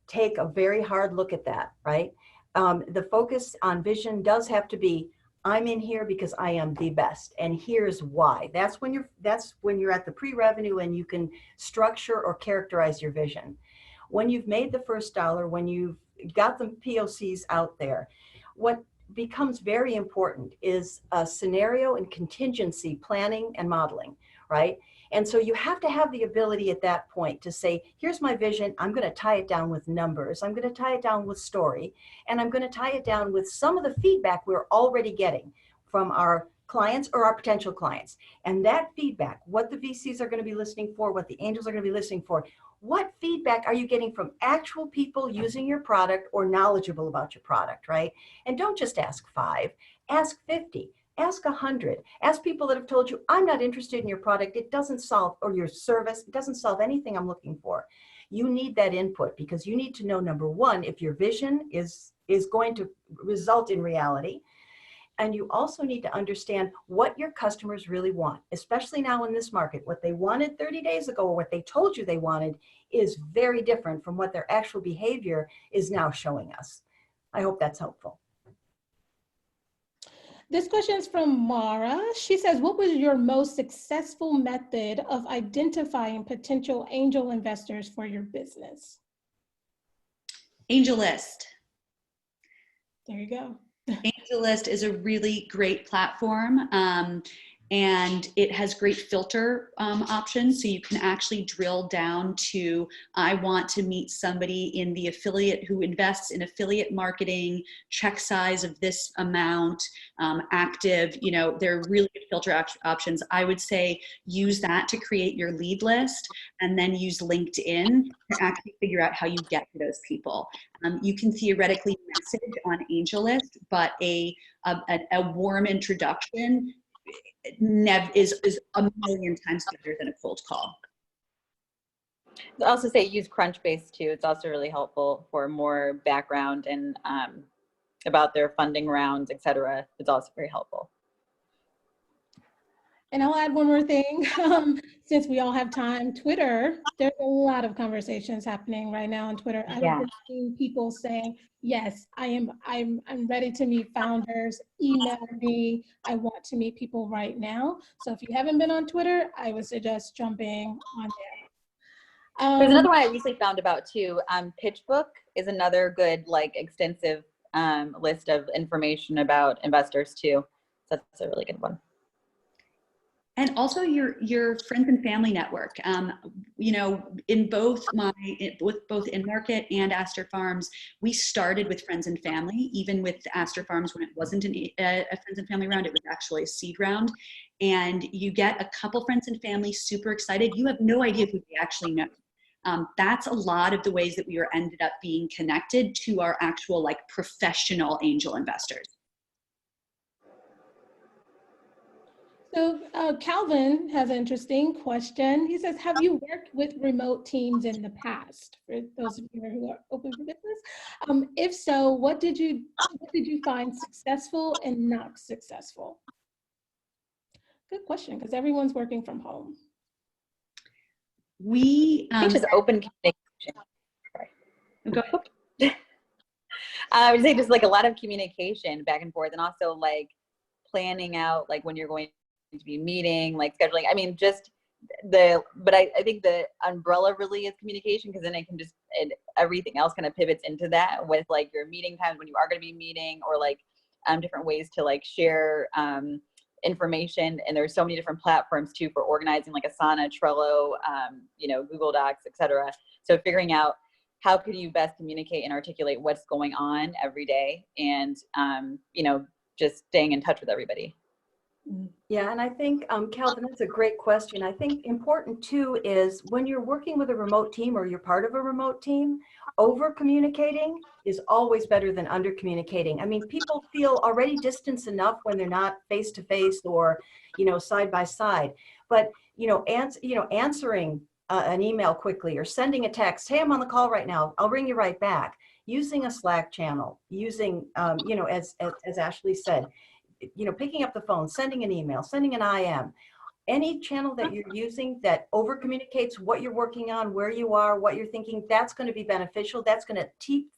take a very hard look at that, right? The focus on vision does have to be, I'm in here because I am the best, and here's why. That's when you're at the pre-revenue and you can structure or characterize your vision. When you've made the first dollar, when you've got the POCs out there, what becomes very important is a scenario and contingency planning and modeling, right? And so you have to have the ability at that point to say, here's my vision. I'm going to tie it down with numbers. I'm going to tie it down with story. And I'm going to tie it down with some of the feedback we're already getting from our clients or our potential clients. And that feedback, what the VCs are going to be listening for, what the angels are going to be listening for, what feedback are you getting from actual people using your product or knowledgeable about your product, right? And don't just ask 5, ask 50. Ask 100. Ask people that have told you, I'm not interested in your product. It doesn't solve, or your service, it doesn't solve anything I'm looking for. You need that input because you need to know, number one, if your vision is going to result in reality. And you also need to understand what your customers really want, especially now in this market. What they wanted 30 days ago or what they told you they wanted is very different from what their actual behavior is now showing us. I hope that's helpful. This question is from Mara. She says, what was your most successful method of identifying potential angel investors for your business? AngelList. There you go. AngelList is a really great platform. and it has great filter options. So you can actually drill down to, I want to meet somebody in the affiliate who invests in affiliate marketing, check size of this amount, active, you know, there are really good filter options. I would say use that to create your lead list, and then use LinkedIn to actually figure out how you get to those people. You can theoretically message on AngelList, but a warm introduction is a million times better than a cold call. I also say use Crunchbase too. It's also really helpful for more background and about their funding rounds, etc. It's also very helpful. And I'll add one more thing, since we all have time. Twitter, there's a lot of conversations happening right now on Twitter. I've been seeing people saying, yes, I'm ready to meet founders, email me, I want to meet people right now. So if you haven't been on Twitter, I would suggest jumping on there. There's another one I recently found about too. PitchBook is another good, like, extensive list of information about investors too. So that's a really good one. And also your friends and family network. You know, in both with both InMarket and Aster Farms, we started with friends and family. Even with Aster Farms, when it wasn't a friends and family round, it was actually a seed round. And you get a couple friends and family super excited. You have no idea who they actually know. That's a lot of the ways that we were ended up being connected to our actual, like, professional angel investors. So Calvin has an interesting question. He says, have you worked with remote teams in the past? For those of you who are open for business. If so, what did you find successful and not successful? Good question, because everyone's working from home. We I think just open communication. Go ahead. I would say just like a lot of communication back and forth, and also like planning out like when you're going to be meeting, like scheduling. I mean, just but I think the umbrella really is communication, because then it can just, everything else kind of pivots into that with like your meeting times when you are going to be meeting, or like different ways to like share information. And there's so many different platforms too for organizing, like Asana, Trello, you know, Google Docs, etc. So figuring out how can you best communicate and articulate what's going on every day, and you know, just staying in touch with everybody. Yeah, and I think, Calvin, that's a great question. I think important too is when you're working with a remote team or you're part of a remote team, over communicating is always better than under communicating. I mean, people feel already distanced enough when they're not face to face or, you know, side by side. But, you know, answering an email quickly or sending a text, hey, I'm on the call right now, I'll ring you right back. Using a Slack channel, using, you know, as Ashley said, you know, picking up the phone, sending an email, sending an IM, any channel that you're using that over communicates what you're working on, where you are, what you're thinking, that's going to be beneficial. That's going to keep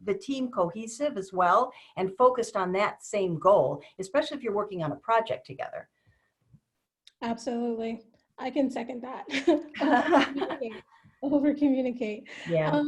the team cohesive as well and focused on that same goal, especially if you're working on a project together. Absolutely. I can second that. Over communicate. Yeah.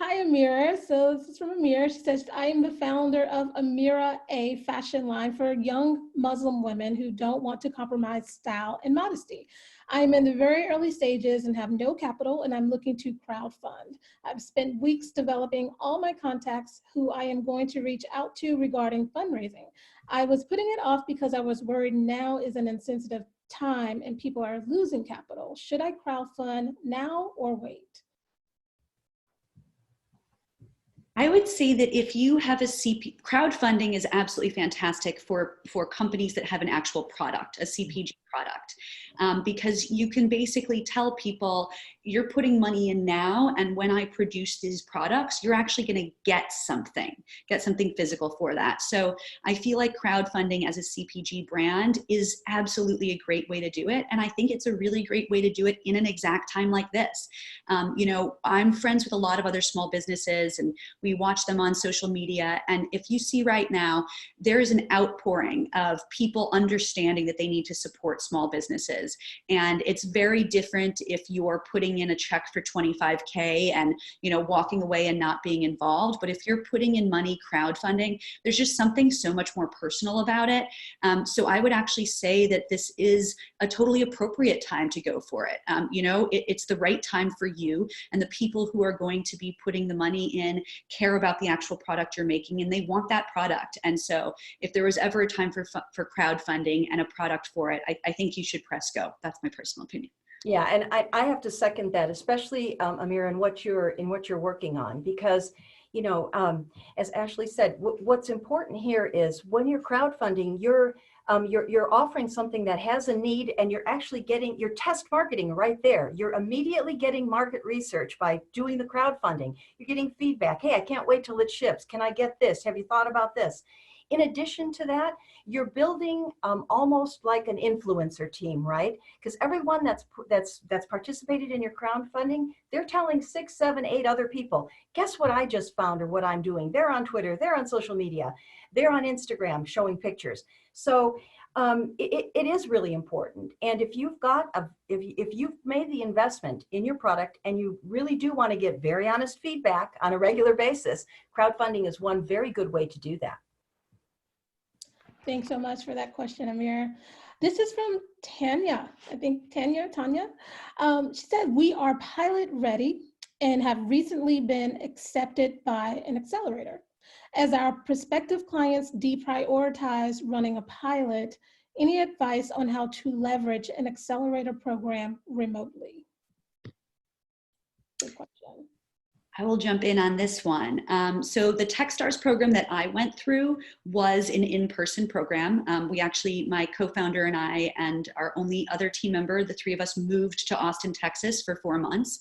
Hi, Amira. So this is from Amira. She says, I am the founder of Amira A fashion line for young Muslim women who don't want to compromise style and modesty. I'm in the very early stages and have no capital, and I'm looking to crowdfund. I've spent weeks developing all my contacts who I am going to reach out to regarding fundraising. I was putting it off because I was worried now is an insensitive time and people are losing capital. Should I crowdfund now or wait? I would say that if you have a crowdfunding is absolutely fantastic for companies that have an actual product, a CPG product, because you can basically tell people you're putting money in now, and when I produce these products, you're actually going to get something physical for that. So I feel like crowdfunding as a CPG brand is absolutely a great way to do it, and I think it's a really great way to do it in an exact time like this. You know, I'm friends with a lot of other small businesses, and we watch them on social media. And if you see right now, there is an outpouring of people understanding that they need to support small businesses. is. And it's very different if you're putting in a check for 25K and, you know, walking away and not being involved. But if you're putting in money crowdfunding, there's just something so much more personal about it. So I would actually say that this is a totally appropriate time to go for it. You know, it's the right time for you, and the people who are going to be putting the money in care about the actual product you're making, and they want that product. And so if there was ever a time for crowdfunding and a product for it, I think you should press go. That's my personal opinion. Yeah, and I have to second that, especially Amira, in what you're working on, because, you know, as Ashley said, what's important here is when you're crowdfunding, you're offering something that has a need, and you're actually getting your test marketing right there. You're immediately getting market research by doing the crowdfunding. You're getting feedback. Hey, I can't wait till it ships. Can I get this? Have you thought about this? In addition to that, you're building almost like an influencer team, right? Because everyone that's participated in your crowdfunding, they're telling 6, 7, 8 other people, guess what I just found or what I'm doing? They're on Twitter, they're on social media, they're on Instagram showing pictures. So it is really important. And if you've got if you've made the investment in your product and you really do want to get very honest feedback on a regular basis, crowdfunding is one very good way to do that. Thanks so much for that question, Amir. This is from Tanya. I think Tanya. She said, we are pilot ready and have recently been accepted by an accelerator. As our prospective clients deprioritize running a pilot, any advice on how to leverage an accelerator program remotely? Good question. I will jump in on this one. So the Techstars program that I went through was an in-person program. We actually, my co-founder and I and our only other team member, the 3 of us moved to Austin, Texas for 4 months.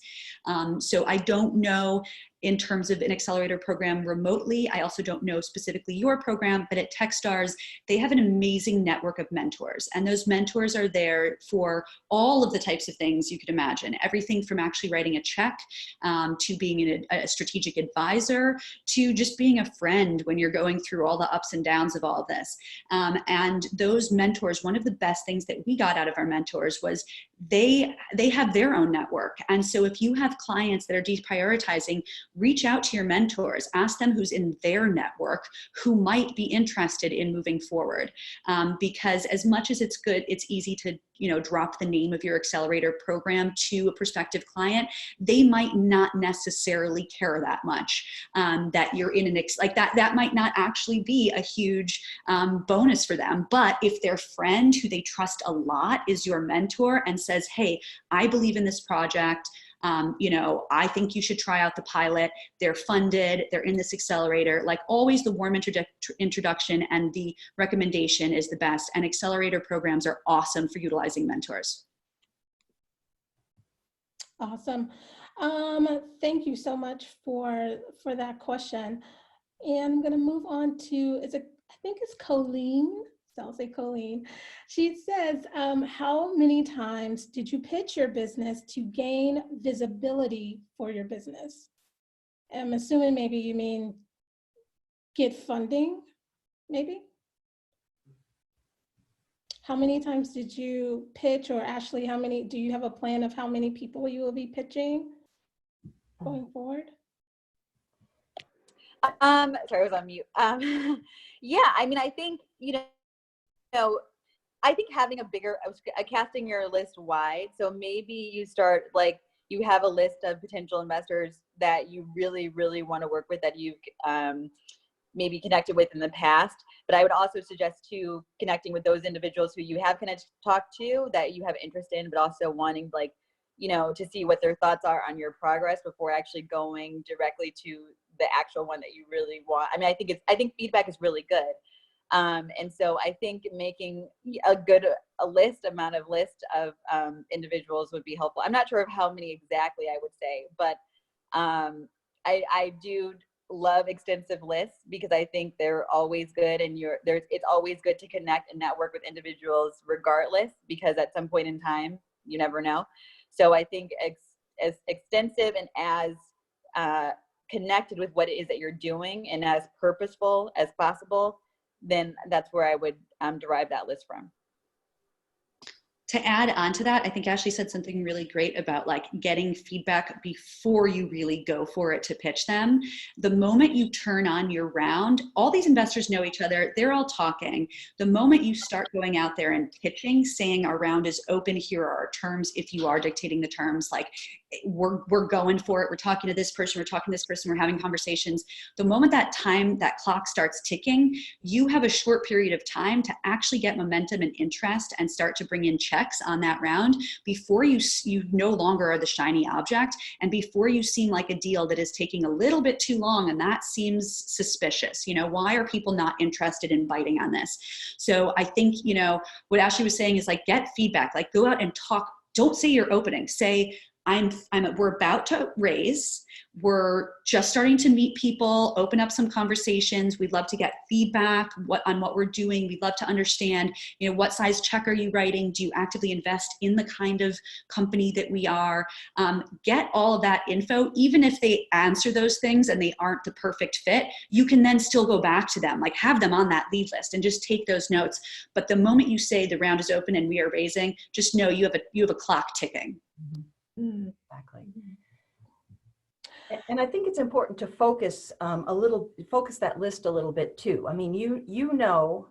So I don't know in terms of an accelerator program remotely. I also don't know specifically your program, but at Techstars, they have an amazing network of mentors. And those mentors are there for all of the types of things you could imagine. Everything from actually writing a check, to being a strategic advisor, to just being a friend when you're going through all the ups and downs of all of this. And those mentors, one of the best things that we got out of our mentors was they have their own network. And so if you have clients that are deprioritizing, reach out to your mentors, ask them who's in their network who might be interested in moving forward. Because as much as it's good, it's easy to, you know, drop the name of your accelerator program to a prospective client. They might not necessarily care that much that you're in an, that might not actually be a huge bonus for them. But if their friend who they trust a lot is your mentor and says, hey, I believe in this project, you know, I think you should try out the pilot. They're funded, they're in this accelerator. Like always, the warm introduction and the recommendation is the best. And accelerator programs are awesome for utilizing mentors. Awesome. Thank you so much for that question. And I'm going to move on to, I think it's Colleen. So I'll say Colleen. She says, how many times did you pitch your business to gain visibility for your business? I'm assuming maybe you mean get funding, maybe? How many times did you pitch, or Ashley, do you have a plan of how many people you will be pitching going forward? Sorry, I was on mute. Yeah, I mean, I think, I think having casting your list wide. So maybe you start, like, you have a list of potential investors that you really, really want to work with, that you've maybe connected with in the past. But I would also suggest to connecting with those individuals who you have talked to, that you have interest in, but also wanting, like, to see what their thoughts are on your progress before actually going directly to the actual one that you really want. I mean, I think feedback is really good. And so I think making a list of individuals would be helpful. I'm not sure of how many exactly I would say, but I do love extensive lists, because I think they're always good, and it's always good to connect and network with individuals regardless, because at some point in time, you never know. So I think as extensive and as connected with what it is that you're doing and as purposeful as possible, then that's where I would derive that list from. to add on to that, I think Ashley said something really great about like getting feedback before you really go for it to pitch them. The moment you turn on your round, all these investors know each other, they're all talking. The moment you start going out there and pitching, saying our round is open, here are our terms, if you are dictating the terms, like we're going for it, we're talking to this person, we're talking to this person, we're having conversations. The moment that clock starts ticking, you have a short period of time to actually get momentum and interest and start to bring in checks on that round before you no longer are the shiny object, and before you seem like a deal that is taking a little bit too long, and that seems suspicious. You know, why are people not interested in biting on this? So I think, you know, what Ashley was saying is like, get feedback, like go out and talk. Don't say you're opening, say, we're about to raise. We're just starting to meet people, open up some conversations. We'd love to get feedback on what we're doing. We'd love to understand, you know, what size check are you writing? Do you actively invest in the kind of company that we are? Get all of that info. Even if they answer those things and they aren't the perfect fit, you can then still go back to them, like have them on that lead list and just take those notes. But the moment you say the round is open and we are raising, just know you have a clock ticking. Mm-hmm. Exactly. And I think it's important to focus focus that list a little bit too. I mean, you know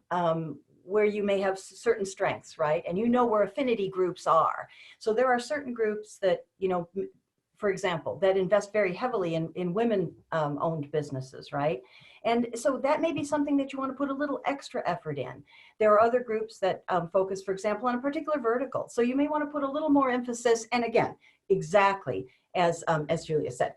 where you may have certain strengths, right? And you know where affinity groups are. So there are certain groups that, you know, for example, that invest very heavily in women-owned businesses, right? And so that may be something that you want to put a little extra effort in. There are other groups that focus, for example, on a particular vertical. So you may want to put a little more emphasis. And again, exactly as Julia said,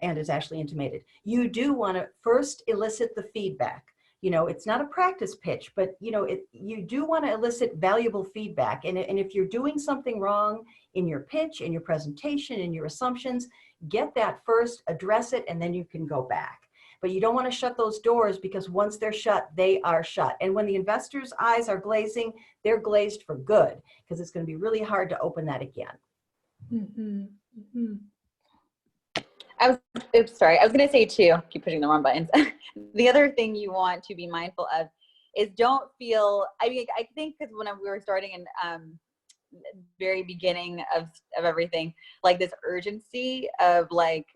and as Ashley intimated, you do want to first elicit the feedback. You know, it's not a practice pitch, but you know, you do want to elicit valuable feedback. And if you're doing something wrong in your pitch, in your presentation, in your assumptions, get that first, address it, and then you can go back. But you don't want to shut those doors, because once they're shut, they are shut. And when the investor's eyes are glazing, they're glazed for good, because it's going to be really hard to open that again. Mm-hmm. Mm-hmm. Sorry, I was going to say too, keep pushing the wrong buttons. The other thing you want to be mindful of is don't feel, I mean, I think because when we were starting in very beginning of everything, like this urgency of like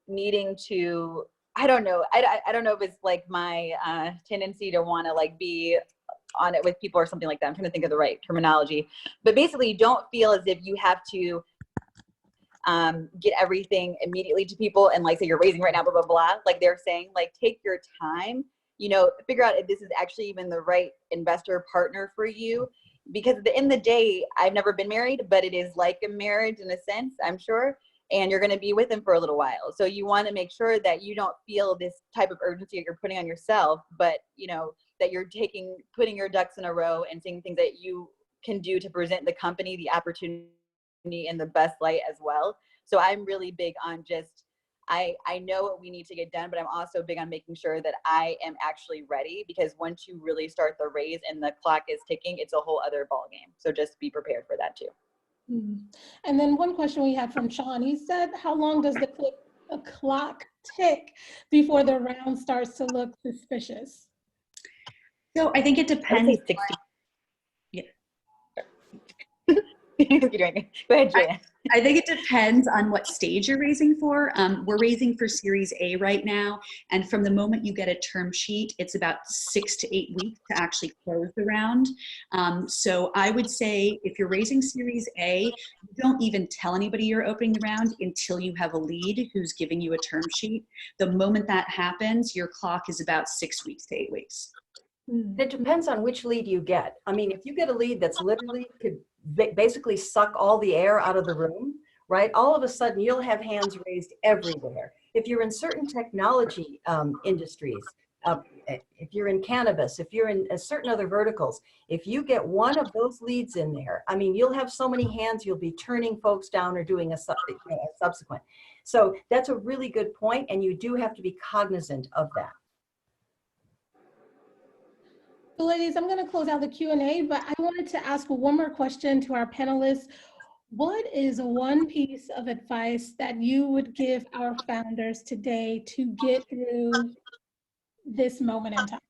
needing to, I don't know if it's like my tendency to want to like be on it with people or something like that. I'm trying to think of the right terminology, but basically don't feel as if you have to get everything immediately to people and like say you're raising right now, blah, blah, blah. Like they're saying, like, take your time, you know, figure out if this is actually even the right investor partner for you. Because at the end of the day, I've never been married, but it is like a marriage in a sense, I'm sure. And you're going to be with them for a little while. So you want to make sure that you don't feel this type of urgency that you're putting on yourself, but you know, that you're putting your ducks in a row and seeing things that you can do to present the company the opportunity in the best light as well. So I'm really big on just, I know what we need to get done, but I'm also big on making sure that I am actually ready, because once you really start the raise and the clock is ticking, it's a whole other ball game. So just be prepared for that too. Mm-hmm. And then one question we had from Sean, he said, how long does the clock tick before the round starts to look suspicious? So I think it depends. I would say 60. Yeah. Go ahead, Julia. I think it depends on what stage you're raising for. We're raising for Series A right now. And from the moment you get a term sheet, it's about 6 to 8 weeks to actually close the round. So I would say if you're raising Series A, you don't even tell anybody you're opening the round until you have a lead who's giving you a term sheet. The moment that happens, your clock is about 6 weeks to 8 weeks. It depends on which lead you get. I mean, if you get a lead that's literally could basically suck all the air out of the room, right? All of a sudden you'll have hands raised everywhere. If you're in certain technology industries, if you're in cannabis, if you're in certain other verticals, if you get one of those leads in there, I mean, you'll have so many hands, you'll be turning folks down or doing a subsequent. So that's a really good point, and you do have to be cognizant of that. So ladies, I'm going to close out the Q&A, but I wanted to ask one more question to our panelists. What is one piece of advice that you would give our founders today to get through this moment in time?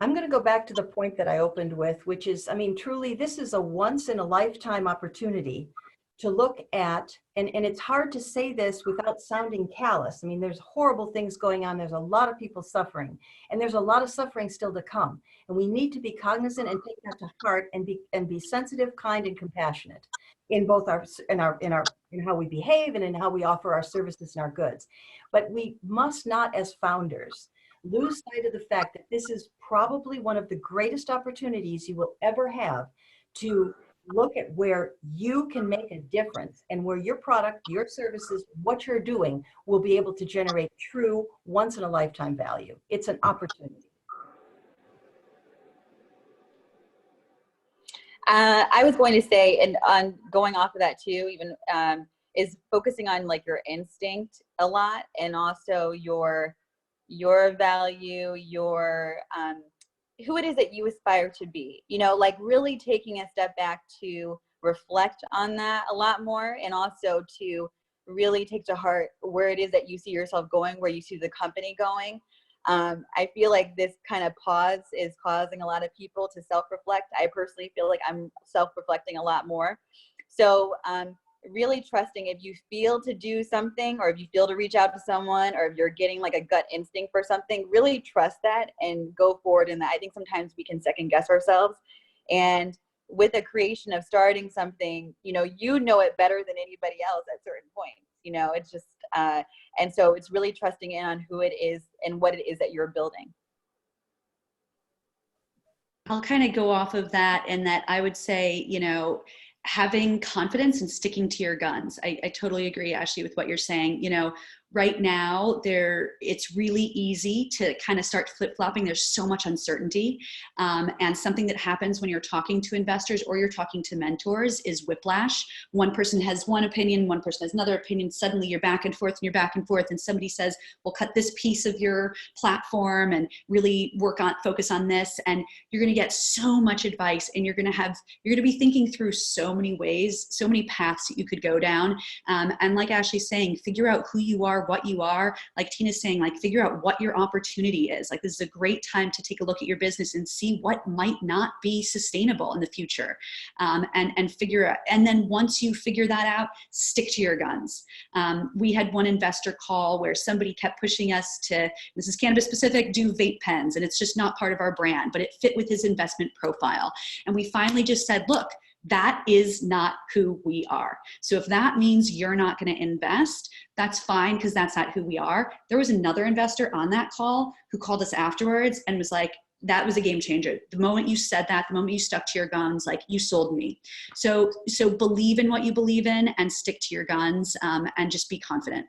I'm going to go back to the point that I opened with, which is, I mean, truly, this is a once in a lifetime opportunity to look at, and it's hard to say this without sounding callous. I mean, there's horrible things going on. There's a lot of people suffering, and there's a lot of suffering still to come. And we need to be cognizant and take that to heart and be sensitive, kind, and compassionate in both in how we behave and in how we offer our services and our goods. But we must not, as founders, lose sight of the fact that this is probably one of the greatest opportunities you will ever have to look at where you can make a difference and where your product, your services, what you're doing will be able to generate true once in a lifetime value. It's an opportunity. I was going to say, and on going off of that too, even is focusing on like your instinct a lot, and also your value, your who it is that you aspire to be. You know, like really taking a step back to reflect on that a lot more, and also to really take to heart where it is that you see yourself going, where you see the company going. I feel like this kind of pause is causing a lot of people to self-reflect. I personally feel like I'm self-reflecting a lot more. So really trusting, if you feel to do something, or if you feel to reach out to someone, or if you're getting like a gut instinct for something, really trust that and go forward in that. I think sometimes we can second guess ourselves. And with the creation of starting something, you know it better than anybody else at certain points. You know, it's just, and so it's really trusting in on who it is and what it is that you're building. I'll kind of go off of that, and that I would say, having confidence and sticking to your guns. I totally agree, Ashley, with what you're saying. Right now, it's really easy to kind of start flip-flopping. There's so much uncertainty. And something that happens when you're talking to investors or you're talking to mentors is whiplash. One person has one opinion, one person has another opinion. Suddenly you're back and forth and you're back and forth, and somebody says, well, cut this piece of your platform and really focus on this. And you're going to get so much advice, and you're going to be thinking through so many ways, so many paths that you could go down. And like Ashley's saying, figure out who you are, what you are. Like Tina's saying, like, figure out what your opportunity is. Like, this is a great time to take a look at your business and see what might not be sustainable in the future. And figure out, and then once you figure that out, stick to your guns. We had one investor call where somebody kept pushing us to, this is cannabis specific, do vape pens. And it's just not part of our brand, but it fit with his investment profile. And we finally just said, look, that is not who we are. So if that means you're not going to invest, that's fine, because that's not who we are. There was another investor on that call who called us afterwards and was like, that was a game changer. The moment you said that, the moment you stuck to your guns, like, you sold me. So believe in what you believe in and stick to your guns, and just be confident.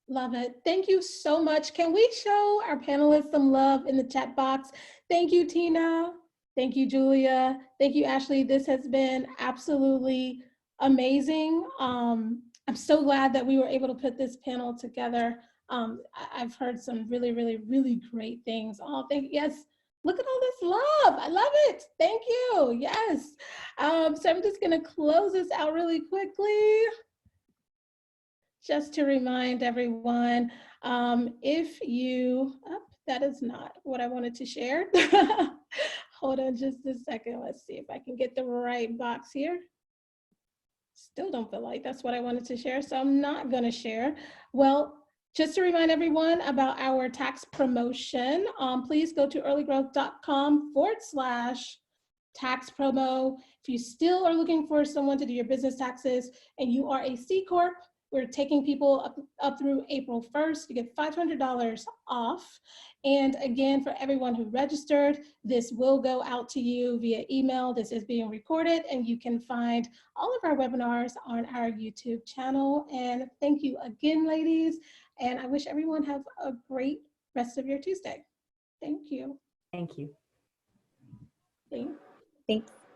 Love it. Thank you so much. Can we show our panelists some love in the chat box? Thank you, Tina. Thank you, Julia. Thank you, Ashley. This has been absolutely amazing. I'm so glad that we were able to put this panel together. I've heard some really, really, really great things. Oh, yes. Look at all this love. I love it. Thank you. Yes. So I'm just going to close this out really quickly. Just to remind everyone, if you, that is not what I wanted to share. Hold on just a second. Let's see if I can get the right box here. Still don't feel like that's what I wanted to share, so I'm not going to share. Well, just to remind everyone about our tax promotion, please go to earlygrowth.com/tax promo. If you still are looking for someone to do your business taxes and you are a C Corp, we're taking people up through April 1st. You get $500 off. And again, for everyone who registered, this will go out to you via email. This is being recorded, and you can find all of our webinars on our YouTube channel. And thank you again, ladies. And I wish everyone have a great rest of your Tuesday. Thank you. Thank you. Thanks. Thanks.